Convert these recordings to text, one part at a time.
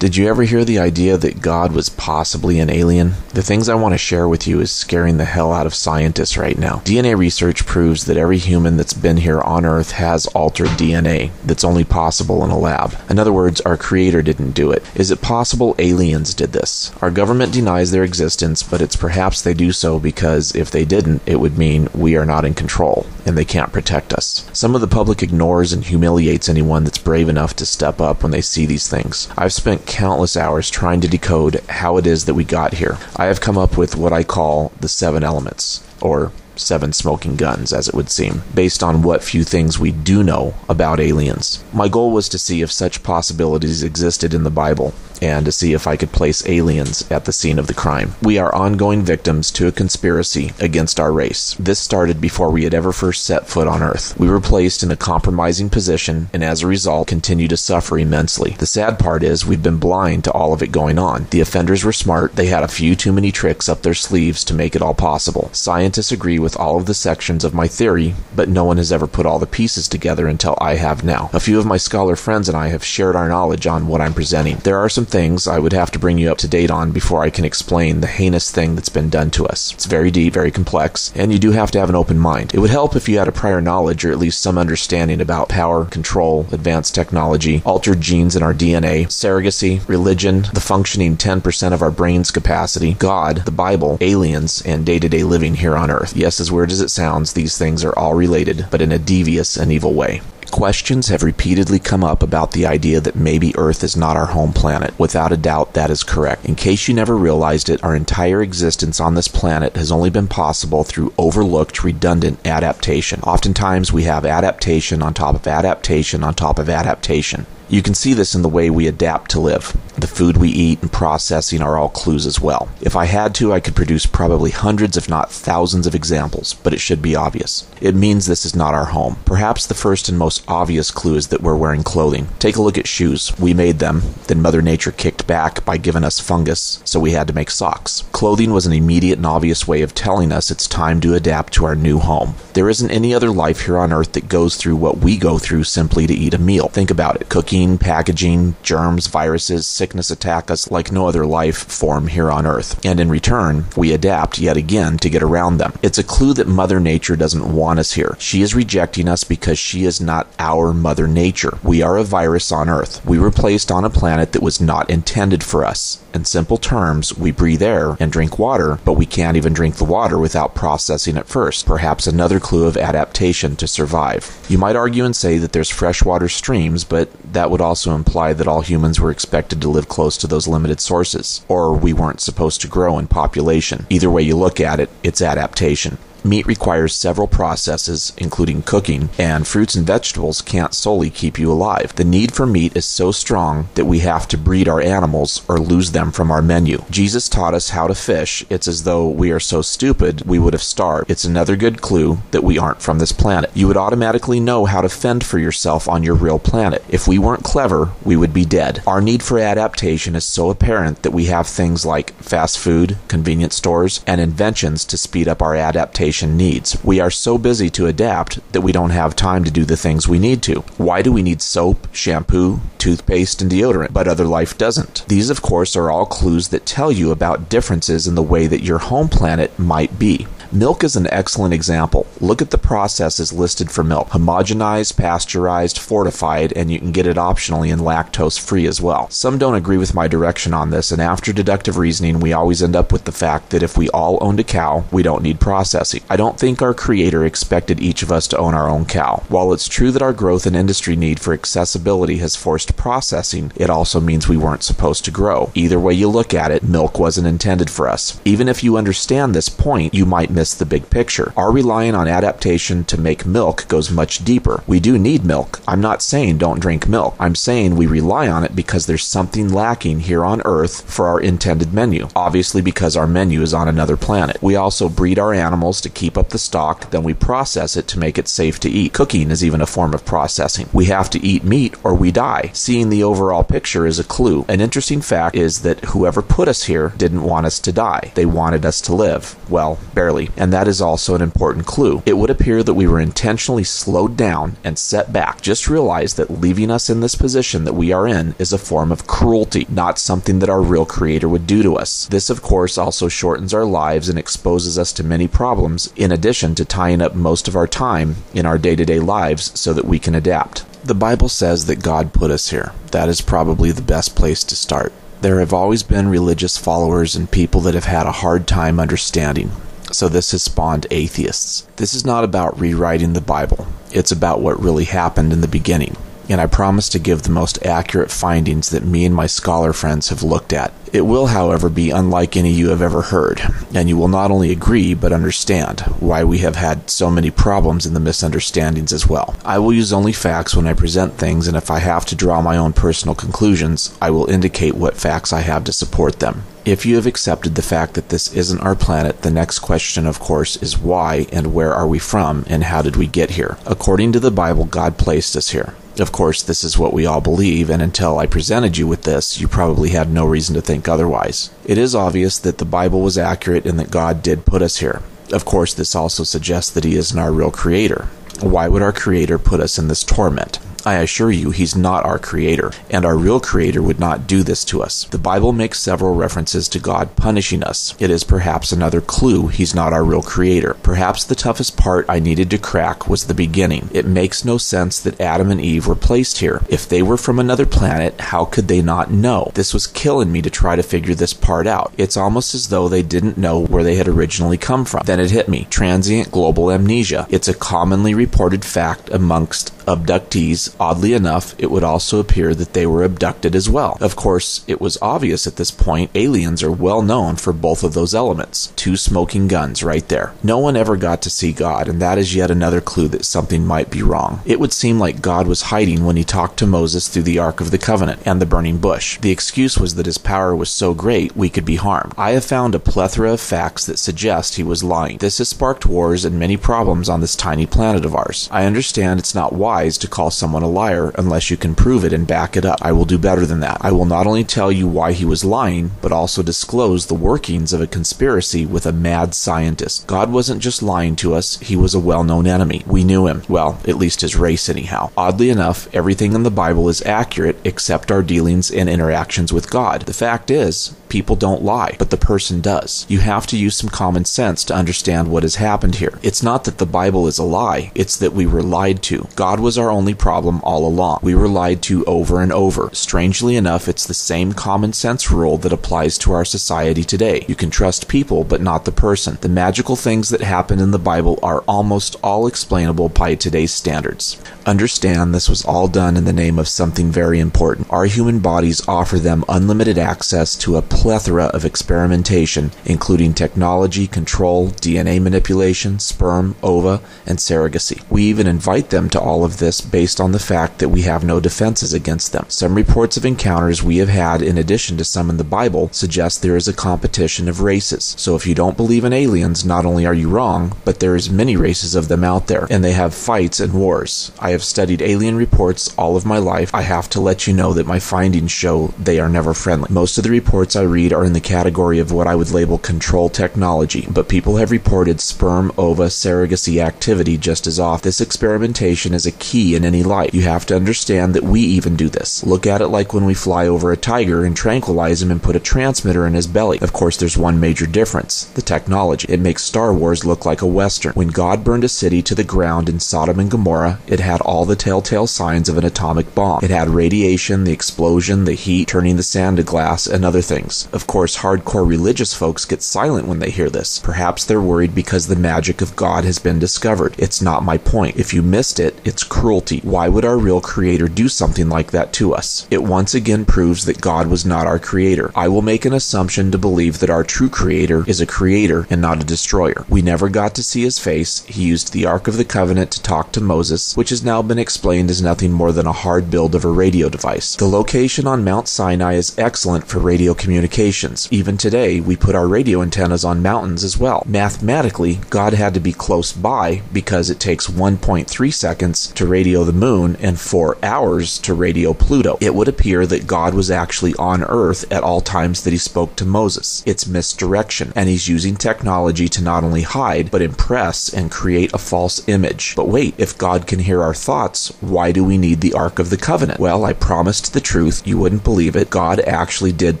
Did you ever hear the idea that God was possibly an alien? The things I want to share with you is scaring the hell out of scientists right now. DNA research proves that every human that's been here on Earth has altered DNA that's only possible in a lab. In other words, our creator didn't do it. Is it possible aliens did this? Our government denies their existence, but it's perhaps they do so because if they didn't, it would mean we are not in control and they can't protect us. Some of the public ignores and humiliates anyone that's brave enough to step up when they see these things. I've spent countless hours trying to decode how it is that we got here. I have come up with what I call the 7 elements, or 7 smoking guns, as it would seem, based on what few things we do know about aliens. My goal was to see if such possibilities existed in the Bible, and to see if I could place aliens at the scene of the crime. We are ongoing victims to a conspiracy against our race. This started before we had ever first set foot on Earth. We were placed in a compromising position, and as a result, continue to suffer immensely. The sad part is, we've been blind to all of it going on. The offenders were smart. They had a few too many tricks up their sleeves to make it all possible. Scientists agree with all of the sections of my theory, but no one has ever put all the pieces together until I have now. A few of my scholar friends and I have shared our knowledge on what I'm presenting. There are some things I would have to bring you up to date on before I can explain the heinous thing that's been done to us. It's very deep, very complex, and you do have to have an open mind. It would help if you had a prior knowledge or at least some understanding about power, control, advanced technology, altered genes in our DNA, surrogacy, religion, the functioning 10% of our brain's capacity, God, the Bible, aliens, and day-to-day living here on Earth. Yes, as weird as it sounds, these things are all related, but in a devious and evil way. Questions have repeatedly come up about the idea that maybe Earth is not our home planet. Without a doubt, that is correct. In case you never realized it, our entire existence on this planet has only been possible through overlooked, redundant adaptation. Oftentimes, we have adaptation on top of adaptation on top of adaptation. You can see this in the way we adapt to live. The food we eat and processing are all clues as well. If I had to, I could produce probably hundreds if not thousands of examples, but it should be obvious. It means this is not our home. Perhaps the first and most obvious clue is that we're wearing clothing. Take a look at shoes. We made them, then Mother Nature kicked back by giving us fungus, so we had to make socks. Clothing was an immediate and obvious way of telling us it's time to adapt to our new home. There isn't any other life here on Earth that goes through what we go through simply to eat a meal. Think about it. Cooking, packaging, germs, viruses, sickness attack us like no other life form here on Earth. And in return, we adapt yet again to get around them. It's a clue that Mother Nature doesn't want us here. She is rejecting us because she is not our Mother Nature. We are a virus on Earth. We were placed on a planet that was not intended for us. In simple terms, we breathe air and drink water, but we can't even drink the water without processing it first. Perhaps another clue of adaptation to survive. You might argue and say that there's freshwater streams, but that would also imply that all humans were expected to live close to those limited sources, or we weren't supposed to grow in population. Either way you look at it, it's adaptation. Meat requires several processes, including cooking, and fruits and vegetables can't solely keep you alive. The need for meat is so strong that we have to breed our animals or lose them from our menu. Jesus taught us how to fish. It's as though we are so stupid we would have starved. It's another good clue that we aren't from this planet. You would automatically know how to fend for yourself on your real planet. If we weren't clever, we would be dead. Our need for adaptation is so apparent that we have things like fast food, convenience stores, and inventions to speed up our adaptation needs. We are so busy to adapt that we don't have time to do the things we need to. Why do we need soap, shampoo, toothpaste, and deodorant, but other life doesn't? These, of course, are all clues that tell you about differences in the way that your home planet might be. Milk is an excellent example. Look at the processes listed for milk. Homogenized, pasteurized, fortified, and you can get it optionally and lactose-free as well. Some don't agree with my direction on this, and after deductive reasoning, we always end up with the fact that if we all owned a cow, we don't need processing. I don't think our Creator expected each of us to own our own cow. While it's true that our growth and industry need for accessibility has forced processing, it also means we weren't supposed to grow. Either way you look at it, milk wasn't intended for us. Even if you understand this point, you might miss the big picture. Our relying on adaptation to make milk goes much deeper. We do need milk. I'm not saying don't drink milk. I'm saying we rely on it because there's something lacking here on Earth for our intended menu. Obviously because our menu is on another planet. We also breed our animals to keep up the stock, then we process it to make it safe to eat. Cooking is even a form of processing. We have to eat meat or we die. Seeing the overall picture is a clue. An interesting fact is that whoever put us here didn't want us to die. They wanted us to live. Well, barely. And that is also an important clue. true, it would appear that we were intentionally slowed down and set back. Just realize that leaving us in this position that we are in is a form of cruelty, not something that our real Creator would do to us. This, of course, also shortens our lives and exposes us to many problems, in addition to tying up most of our time in our day-to-day lives so that we can adapt. The Bible says that God put us here. That is probably the best place to start. There have always been religious followers and people that have had a hard time understanding. So this has spawned atheists. This is not about rewriting the Bible. It's about what really happened in the beginning. And I promise to give the most accurate findings that me and my scholar friends have looked at. It will, however, be unlike any you have ever heard, and you will not only agree but understand why we have had so many problems in the misunderstandings as well. I will use only facts when I present things, and if I have to draw my own personal conclusions, I will indicate what facts I have to support them. If you have accepted the fact that this isn't our planet, the next question, of course, is why and where are we from and how did we get here? According to the Bible, God placed us here. Of course, this is what we all believe, and until I presented you with this, you probably had no reason to think otherwise. It is obvious that the Bible was accurate and that God did put us here. Of course, this also suggests that He isn't our real Creator. Why would our Creator put us in this torment? I assure you, He's not our Creator, and our real Creator would not do this to us. The Bible makes several references to God punishing us. It is perhaps another clue He's not our real Creator. Perhaps the toughest part I needed to crack was the beginning. It makes no sense that Adam and Eve were placed here. If they were from another planet, how could they not know? This was killing me to try to figure this part out. It's almost as though they didn't know where they had originally come from. Then it hit me. Transient global amnesia. It's a commonly reported fact amongst abductees. Oddly enough, it would also appear that they were abducted as well. Of course, it was obvious at this point aliens are well known for both of those elements. Two smoking guns right there. No one ever got to see God, and that is yet another clue that something might be wrong. It would seem like God was hiding when He talked to Moses through the Ark of the Covenant and the burning bush. The excuse was that His power was so great we could be harmed. I have found a plethora of facts that suggest He was lying. This has sparked wars and many problems on this tiny planet of ours. I understand it's not wise to call someone a liar unless you can prove it and back it up. I will do better than that. I will not only tell you why he was lying, but also disclose the workings of a conspiracy with a mad scientist. God wasn't just lying to us, He was a well-known enemy. We knew him. Well, at least his race anyhow. Oddly enough, everything in the Bible is accurate except our dealings and interactions with God. The fact is, people don't lie, but the person does. You have to use some common sense to understand what has happened here. It's not that the Bible is a lie, it's that we were lied to. God was our only problem all along. We were lied to over and over. Strangely enough, it's the same common sense rule that applies to our society today. You can trust people, but not the person. The magical things that happen in the Bible are almost all explainable by today's standards. Understand this was all done in the name of something very important. Our human bodies offer them unlimited access to a plethora of experimentation, including technology, control, DNA manipulation, sperm, ova, and surrogacy. We even invite them to all of this based on the fact that we have no defenses against them. Some reports of encounters we have had, in addition to some in the Bible, suggest there is a competition of races. So if you don't believe in aliens, not only are you wrong, but there is many races of them out there, and they have fights and wars. I have studied alien reports all of my life. I have to let you know that my findings show they are never friendly. Most of the reports I read are in the category of what I would label control technology, but people have reported sperm, ova, surrogacy activity just as often. This experimentation is a key in any life. You have to understand that we even do this. Look at it like when we fly over a tiger and tranquilize him and put a transmitter in his belly. Of course, there's one major difference: the technology. It makes Star Wars look like a Western. When God burned a city to the ground in Sodom and Gomorrah, it had all the telltale signs of an atomic bomb. It had radiation, the explosion, the heat, turning the sand to glass, and other things. Of course, hardcore religious folks get silent when they hear this. Perhaps they're worried because the magic of God has been discovered. It's not my point. If you missed it, it's cruelty. Why would our real Creator do something like that to us? It once again proves that God was not our Creator. I will make an assumption to believe that our true Creator is a creator and not a destroyer. We never got to see His face. He used the Ark of the Covenant to talk to Moses, which has now been explained as nothing more than a hard build of a radio device. The location on Mount Sinai is excellent for radio communications. Even today, we put our radio antennas on mountains as well. Mathematically, God had to be close by because it takes 1.3 seconds to radio the moon and 4 hours to radio Pluto. It would appear that God was actually on Earth at all times that he spoke to Moses. It's misdirection, and he's using technology to not only hide, but impress and create a false image. But wait, if God can hear our thoughts, why do we need the Ark of the Covenant? Well, I promised the truth. You wouldn't believe it. God actually did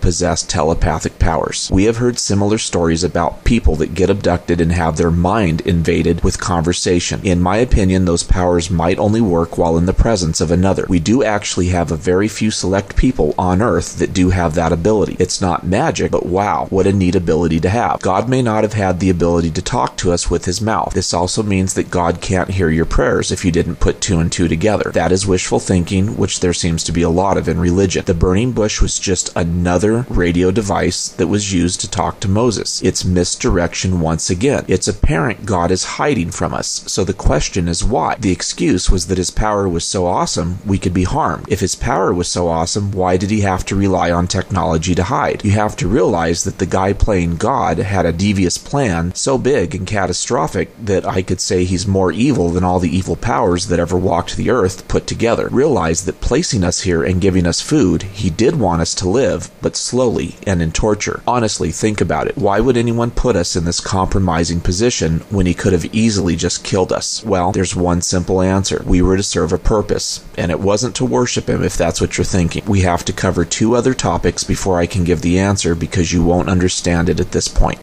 possess telepathic powers. We have heard similar stories about people that get abducted and have their mind invaded with conversation. In my opinion, those powers might only work while in the presence of another. We do actually have a very few select people on Earth that do have that ability. It's not magic, but wow, what a neat ability to have. God may not have had the ability to talk to us with his mouth. This also means that God can't hear your prayers if you didn't put 2 and 2 together. That is wishful thinking, which there seems to be a lot of in religion. The burning bush was just another radio device that was used to talk to Moses. It's misdirection once again. It's apparent God is hiding from us, so the question is why? The excuse was that his power was so awesome we could be harmed. If his power was so awesome, why did he have to rely on technology to hide? You have to realize that the guy playing God had a devious plan so big and catastrophic that I could say he's more evil than all the evil powers that ever walked the earth put together. Realize that placing us here and giving us food, he did want us to live, but slowly and in torture. Honestly, think about it. Why would anyone put us in this compromising position when he could have easily just killed us? Well, there's one simple answer. We were to serve a purpose, and it wasn't to worship him, if that's what you're thinking. We have to cover 2 other topics before I can give the answer, because you won't understand it at this point.